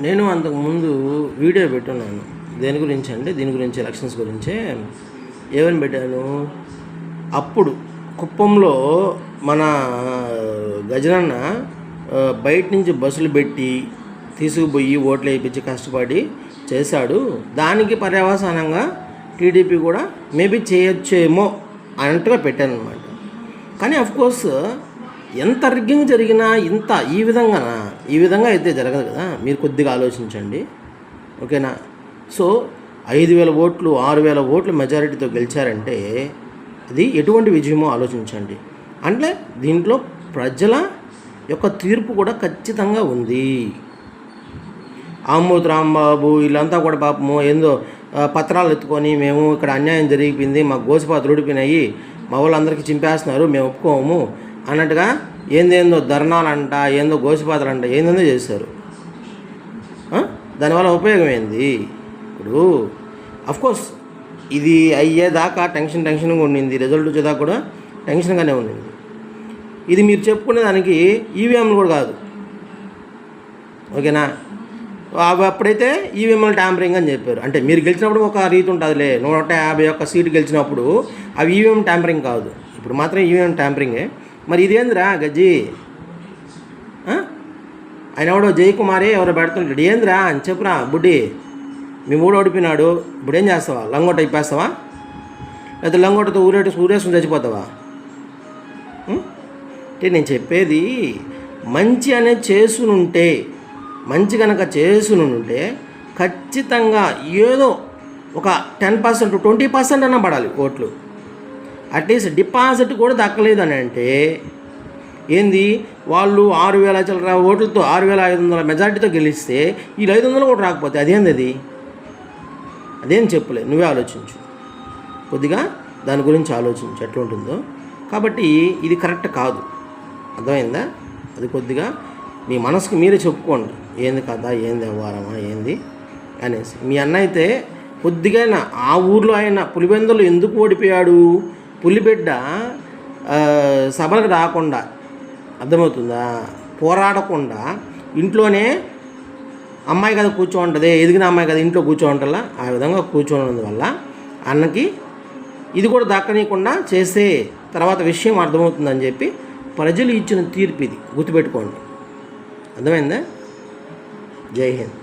నేను అంతకుముందు వీడియో పెట్టున్నాను. దేని గురించి అంటే దీని గురించి, ఎలక్షన్స్ గురించే. ఏమని పెట్టాను, అప్పుడు కుప్పంలో మన గజనన్న బయట నుంచి బస్సులు పెట్టి తీసుకుపోయి ఓట్లు వేయించి కష్టపడి చేశాడు. దానికి పర్యవసానంగా టీడీపీ కూడా మేబీ చేయొచ్చేమో అన్నట్టుగా పెట్టాను అనమాట. కానీ అఫ్కోర్స్ ఎంత రిగ్గింగ్ జరిగినా ఈ విధంగా అయితే జరగదు కదా. మీరు కొద్దిగా ఆలోచించండి, ఓకేనా. సో 5,000 ఓట్లు 6,000 ఓట్లు మెజారిటీతో గెలిచారంటే అది ఎటువంటి విజయమో ఆలోచించండి. అంటే దీంట్లో ప్రజల యొక్క తీర్పు కూడా ఖచ్చితంగా ఉంది. ఆమోద్ రాంబాబు వీళ్ళంతా కూడా పాపము ఏందో పత్రాలు ఎత్తుకొని మేము ఇక్కడ అన్యాయం జరిగిపోయింది, మా గోసిపాత్రలు ఊడిపోయినాయి, మా వాళ్ళందరికీ చింపేస్తున్నారు, మేము ఒప్పుకోము అన్నట్టుగా ఏందేందో ధర్నాలంట, ఏందో గోసిపాత్రలు అంట, ఏందేందో చేశారు. దానివల్ల ఉపయోగం ఏంది? ఇప్పుడు అఫ్కోర్స్ ఇది అయ్యేదాకా టెన్షన్గా ఉండింది, రిజల్ట్ వచ్చేదాకా కూడా టెన్షన్గానే ఉండింది. ఇది మీరు చెప్పుకునే దానికి ఈవీఎంలు కూడా కాదు, ఓకేనా. అప్పుడైతే ఈవీఎంలు ట్యాంపరింగ్ అని చెప్పారు. అంటే మీరు గెలిచినప్పుడు ఒక రీతి ఉంటుందిలే, 151 సీటు గెలిచినప్పుడు అవి ఈవీఎం ట్యాంపరింగ్ కాదు, ఇప్పుడు మాత్రం ఈవీఎం ట్యాంపరింగే. మరి ఇదేందిరా గజ్జి, ఆయన ఎవడో జయకుమారి ఎవరో పెడుతుంటాడు, ఏందిరా అని చెప్పురా బుడ్డి, మీ మూడు ఓడిపోయినాడు, ఇప్పుడు ఏం చేస్తావా, లంగోట ఇప్పేస్తావా, లేకపోతే లంగోటతో ఊరేసుకుని చచ్చిపోతావా? అంటే నేను చెప్పేది మంచి అనేది చేసునుంటే, మంచి కనుక చేసునుంటే ఖచ్చితంగా ఏదో ఒక 10% 20% అన్నా పడాలి ఓట్లు. అట్లీస్ట్ డిపాజిట్ కూడా దక్కలేదు అని అంటే ఏంది, వాళ్ళు 6,000 చిల్లర ఓట్లతో 6,500 మెజారిటీతో గెలిస్తే వీళ్ళు 500 కూడా రాకపోతే అదేంది, అదేం చెప్పలేదు. నువ్వే ఆలోచించు, కొద్దిగా దాని గురించి ఆలోచించు ఎట్లా ఉంటుందో. కాబట్టి ఇది కరెక్ట్ కాదు, అర్థమైందా? అది కొద్దిగా మీ మనసుకు మీరే చెప్పుకోండి, ఏంది కదా, ఏంది వ్యవహారమా, ఏంది అనేసి. మీ అన్న అయితే కొద్దిగా ఆ ఊర్లో ఆయన పులిబెందులు ఎందుకు ఓడిపోయాడు, పులిబిడ్డ సభలకు రాకుండా, అర్థమవుతుందా, పోరాడకుండా ఇంట్లోనే అమ్మాయి కదా కూర్చోంటుంది, ఎదిగిన అమ్మాయి కదా ఇంట్లో కూర్చోంటలా, ఆ విధంగా కూర్చోవడం వల్ల అన్నకి ఇది కూడా దక్కనీయకుండా చేసే తర్వాత విషయం అర్థమవుతుందని చెప్పి ప్రజలు ఇచ్చిన తీర్పు ఇది, గుర్తుపెట్టుకోండి. అర్థమైందా? జై హింద్.